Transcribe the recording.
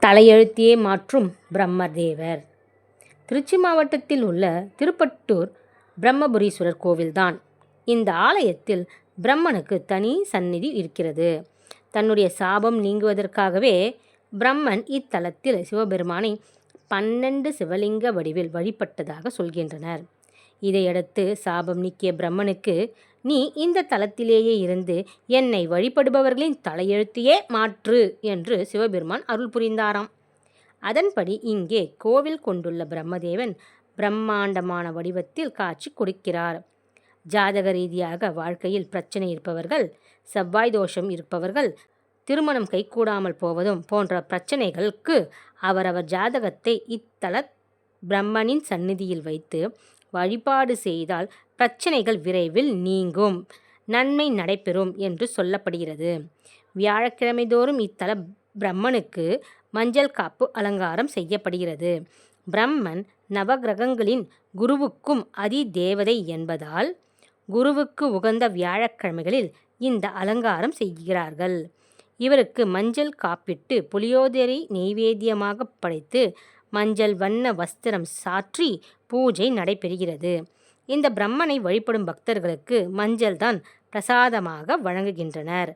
தலையெழுத்தையே மாற்றும் பிரம்மதேவர். திருச்சி மாவட்டத்தில் உள்ள திருப்பட்டூர் பிரம்மபுரீஸ்வரர் கோவில்தான். இந்த ஆலயத்தில் பிரம்மனுக்கு தனி சந்நிதி இருக்கிறது. தன்னுடைய சாபம் நீங்குவதற்காகவே பிரம்மன் இத்தலத்தில் சிவபெருமானை 12 சிவலிங்க வடிவில் வழிபட்டதாக சொல்கின்றனர். இதையடுத்து சாபம் நீக்கிய பிரம்மனுக்கு, நீ இந்த தலத்திலேயே இருந்து என்னை வழிபடுபவர்களின் தலையெழுத்தையே மாற்று என்று சிவபெருமான் அருள் புரிந்தாராம். அதன்படி இங்கே கோவில் கொண்டுள்ள பிரம்மதேவன் பிரம்மாண்டமான வடிவத்தில் காட்சி கொடுக்கிறார். ஜாதக ரீதியாக வாழ்க்கையில் பிரச்சனை இருப்பவர்கள், செவ்வாய் தோஷம் இருப்பவர்கள், திருமணம் கைகூடாமல் போவதும் போன்ற பிரச்சனைகளுக்கு அவரவர் ஜாதகத்தை இத்தல பிரம்மனின் சந்நிதியில் வைத்து வழிபாடு செய்தால் பிரச்சனைகள் விரைவில் நீங்கும், நன்மை நடைபெறும் என்று சொல்லப்படுகிறது. வியாழக்கிழமை தோறும் இத்தல பிரம்மனுக்கு மஞ்சள் காப்பு அலங்காரம் செய்யப்படுகிறது. பிரம்மன் நவகிரகங்களின் குருவுக்கும் அதி தேவதை என்பதால் குருவுக்கு உகந்த வியாழக்கிழமைகளில் இந்த அலங்காரம் செய்கிறார்கள். இவருக்கு மஞ்சள் காப்பிட்டு புளியோதரை நெய்வேத்தியமாக படைத்து மஞ்சள் வண்ண வஸ்திரம் சாற்றி பூஜை நடைபெறுகிறது. இந்த பிரம்மனை வழிபடும் பக்தர்களுக்கு மஞ்சள் தான் பிரசாதமாக வழங்குகின்றனர்.